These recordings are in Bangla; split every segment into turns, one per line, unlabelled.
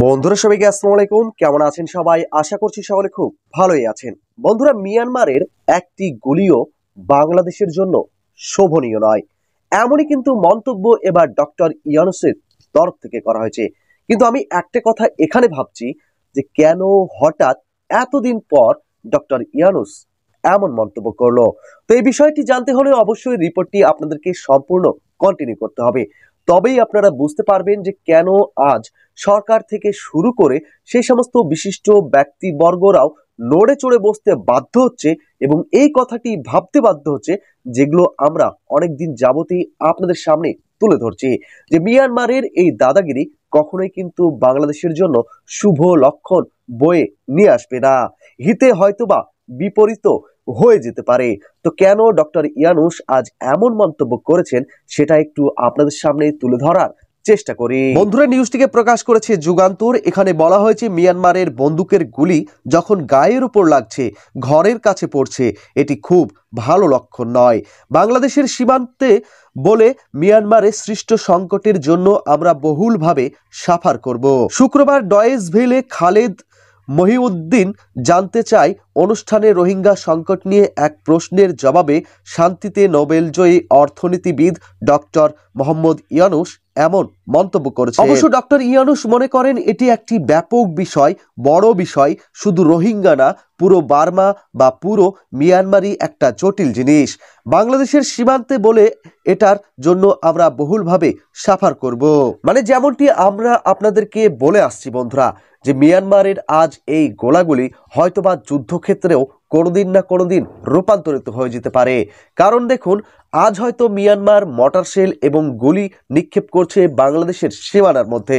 বন্ধুরা সবাইকে আসসালামু আলাইকুম। কেমন আছেন সবাই? আশা করছি সকলে খুব ভালোই আছেন। বন্ধুরা, মিয়ানমারের একটি গুলিও বাংলাদেশের জন্য শোভনীয় নয়, এমনই কিন্তু মন্তব্য এবার ডক্টর ইউনূসের তরফ থেকে করা হয়েছে। কিন্তু আমি একটা কথা এখানে ভাবছি যে কেন হঠাৎ এতদিন পর ডক্টর ইউনূস এমন মন্তব্য করলো। তো এই বিষয়টি জানতে হলে অবশ্যই রিপোর্টটি আপনাদেরকে সম্পূর্ণ কন্টিনিউ করতে হবে, তবেই আপনারা বুঝতে পারবেন যে কেন আজ সরকার থেকে শুরু করে সেই সমস্ত বিশিষ্ট ব্যক্তিবর্গরাও নড়ে চড়ে বসতে বাধ্য হচ্ছে এবং এই কথাটি ভাবতে বাধ্য হচ্ছে যেগুলো আমরা অনেকদিন যাবতই আপনাদের সামনে তুলে ধরছি, যে মিয়ানমারের এই দাদাগিরি কখনোই কিন্তু বাংলাদেশের জন্য শুভ লক্ষণ বয়ে নিয়ে আসবে না, হিতে হয়তোবা বিপরীত হয়ে যেতে পারে। তো কেন ডক্টর ইউনূস আজ এমন মন্তব্য করেছেন সেটা একটু আপনাদের সামনে তুলে ধরার চেষ্টা করি। বন্ধুরা, নিউজটিকে প্রকাশ করেছে যুগান্তর। এখানে বলা হয়েছে মিয়ানমারের বন্দুকের গুলি যখন গায়ের উপর লাগছে, ঘরের কাছে পড়ছে, এটি খুব ভালো লক্ষণ নয়। বাংলাদেশের সীমান্তে বলে মিয়ানমারে সৃষ্ট সংকটের জন্য আমরা বহুলভাবে সাফার করব। শুক্রবার ডয়েস ভেলে খালেদ মহিউদ্দিন জানতে চাই অনুষ্ঠানে রোহিঙ্গা সংকট নিয়ে এক প্রশ্নের জবাবে শান্তিতে নোবেলজয়ী অর্থনীতিবিদ ডক্টর মোহাম্মদ ইউনূস এমন মন্তব্য করেছে। অবশ্য ডক্টর ইউনূস মনে করেন এটি একটি ব্যাপক বিষয়, বড় বিষয়, শুধু রোহিঙ্গা না, পুরো বার্মা বা পুরো মিয়ানমারই একটা জটিল জিনিস। বাংলাদেশের সীমান্তে বলে এটার জন্য আমরা বহুলভাবে সাফার করব। মানে যেমনটি আমরা আপনাদেরকে বলে আসছি বন্ধুরা, যে মিয়ানমারের আজ এই গোলাগুলি হয়তোবা যুদ্ধক্ষেত্রেও কোনোদিন না কোনোদিন রূপান্তরিত হয়ে যেতে পারে। কারণ দেখুন, আজ হয়তো মিয়ানমার মর্টার শেল এবং গুলি নিক্ষেপ করছে বাংলাদেশের সীমানার মধ্যে,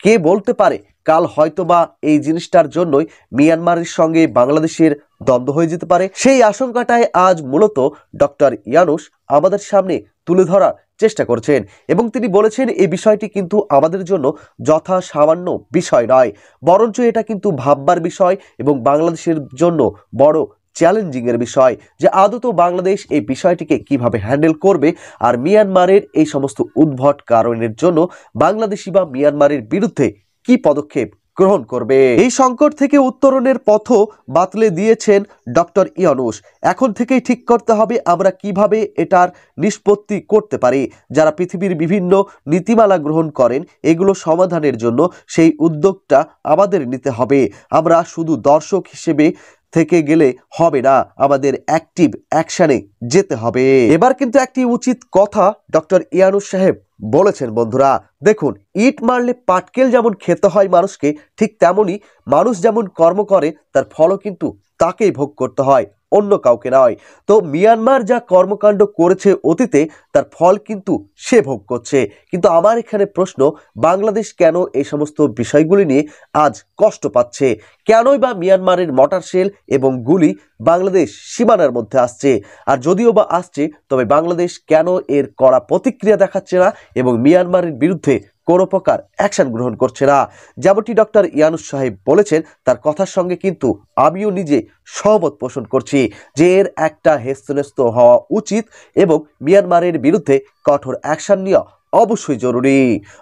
কে বলতে পারে কাল হয়তোবা এই জিনিসটার জন্যই মিয়ানমারের সঙ্গে বাংলাদেশের দ্বন্দ্ব হয়ে যেতে পারে। সেই আশঙ্কাটাই আজ মূলত ডক্টর ইউনূস আমাদের সামনে তুলে ধরার চেষ্টা করছেন এবং তিনি বলেছেন এই বিষয়টি কিন্তু আমাদের জন্য যথা সামান্য বিষয় নয়, বরঞ্চ এটা কিন্তু ভাববার বিষয় এবং বাংলাদেশের জন্য বড় চ্যালেঞ্জিং এর বিষয়, যে আদৌ বাংলাদেশ এই বিষয়টিকে কিভাবে হ্যান্ডেল করবে আর মিয়ানমারের এই সমস্ত উদ্ভট কারণের জন্য বাংলাদেশি বা মিয়ানমারের বিরুদ্ধে কি পদক্ষেপ গ্রহণ করবে। এই সংকট থেকে উত্তরণের পথও বাতলে দিয়েছেন ডক্টর ইউনূস। এখন থেকেই ঠিক করতে হবে আমরা কিভাবে এটার নিষ্পত্তি করতে পারি। যারা পৃথিবীর বিভিন্ন নীতিমালা গ্রহণ করেন এগুলো সমাধানের জন্য সেই উদ্যোগটা আমাদের নিতে হবে। আমরা শুধু দর্শক হিসেবে থেকে গেলে হবে না, আমাদের অ্যাক্টিভ অ্যাকশনে যেতে হবে। এবার কিন্তু একটি উচিত কথা ডক্টর ইউনূস সাহেব বলেছেন বন্ধুরা। দেখুন, ইট মারলে পাটকেল যেমন খেতে হয় মানুষকে, ঠিক তেমনি মানুষ যেমন কর্ম করে তার ফলও কিন্তু তাকেই ভোগ করতে হয়, অন্য কাউকে নয়। তো মিয়ানমার যা কর্মকাণ্ড করেছে অতীতে তার ফল কিন্তু সে ভোগ করছে। কিন্তু আমার এখানে প্রশ্ন, বাংলাদেশ কেন এই সমস্ত বিষয়গুলি নিয়ে আজ কষ্ট পাচ্ছে? কেনই বা মিয়ানমারের মর্টার শেল এবং গুলি বাংলাদেশ সীমানার মধ্যে আসছে? আর যদিও বা আসছে, তবে বাংলাদেশ কেন এর কড়া প্রতিক্রিয়া দেখাচ্ছে না এবং মিয়ানমারের বিরুদ্ধে কোনো প্রকার অ্যাকশন গ্রহণ করছে না? যেমনটি ডক্টর ইউনূস সাহেব বলেছেন, তার কথার সঙ্গে কিন্তু আমিও নিজে সহমত পোষণ করছি যে এর একটা হেস্তনেস্ত হওয়া উচিত এবং মিয়ানমারের বিরুদ্ধে কঠোর অ্যাকশন নেওয়া অবশ্যই জরুরি।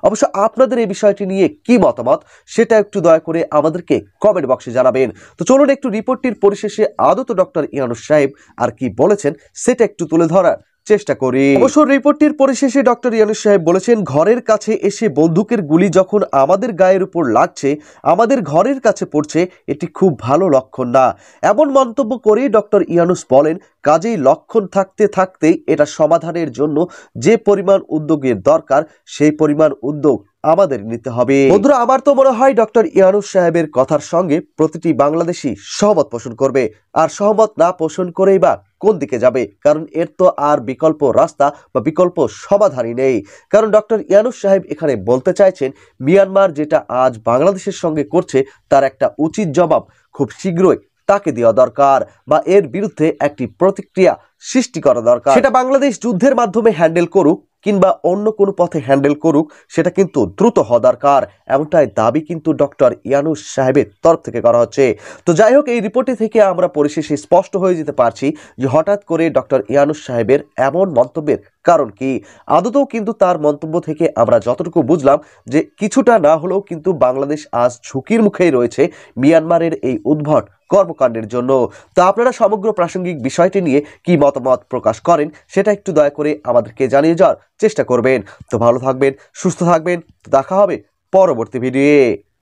অবশ্য আপনাদের এই বিষয়টি নিয়ে কি মতামত সেটা একটু দয়া করে আমাদেরকে কমেন্ট বক্সে জানাবেন। তো চলুন একটু রিপোর্টটির পরিশেষে আদৌ ডক্টর ইউনূস সাহেব আর কি বলেছেন সেটা একটু তুলে ধরার চেষ্টা করি। অবশ্য রিপোর্টটির পরিশেষে ডক্টর ইউনূস সাহেব বলেছেন, ঘরের কাছে এসে বন্দুকের গুলি যখন আমাদের গায়ের উপর লাগছে, আমাদের ঘরের কাছে পড়ছে, এটি খুব ভালো লক্ষণ না। এমন মন্তব্য করে ডক্টর ইউনূস বলেন, কাজেই লক্ষণ থাকতে থাকতেই এটা সমাধানের জন্য যে পরিমাণ উদ্যোগের দরকার সেই পরিমাণ উদ্যোগ আমাদের নিতে হবে। বন্ধুরা, আমার তো মনে হয় ডক্টর ইউনূস সাহেবের কথার সঙ্গে প্রতিটি বাংলাদেশি সহমত পোষণ করবে। আর সহমত না পোষণ করেই বা কোন দিকে যাবে? কারণ এর তো আর বিকল্প রাস্তা বা বিকল্প সমাধানই নেই। কারণ ডক্টর ইউনূস সাহেব এখানে বলতে চাইছেন, মিয়ানমার যেটা আজ বাংলাদেশের সঙ্গে করছে তার একটা উচিত জবাব খুব শীঘ্রই তাকে দেওয়া দরকার বা এর বিরুদ্ধে একটি প্রতিক্রিয়া সৃষ্টি করা দরকার। সেটা বাংলাদেশ যুদ্ধের মাধ্যমে হ্যান্ডেল করুক কিংবা অন্য কোনো পথে হ্যান্ডেল করুক, সেটা কিন্তু দ্রুত হওয়া দরকার, এমনটাই দাবি কিন্তু ডক্টর ইউনূস সাহেবের তরফ থেকে করা হচ্ছে। তো যাই হোক, এই রিপোর্টটি থেকে আমরা পরিশেষে স্পষ্ট হয়ে যেতে পারছি যে হঠাৎ করে ডক্টর ইউনূস সাহেবের এমন মন্তব্যের কারণ কি। আদতেও কিন্তু তার মন্তব্য থেকে আমরা যতটুকু বুঝলাম যে কিছুটা না হলেও কিন্তু বাংলাদেশ আজ ঝুঁকির মুখেই রয়েছে মিয়ানমারের এই উদ্ভট কর্মকাণ্ডের জন্য। তো আপনারা সমগ্র প্রাসঙ্গিক বিষয়টি নিয়ে কি মতামত প্রকাশ করেন সেটা একটু দয়া করে আমাদেরকে জানিয়ে যাওয়ার চেষ্টা করবেন। তো ভালো থাকবেন, সুস্থ থাকবেন, দেখা হবে পরবর্তী ভিডিওয়ে।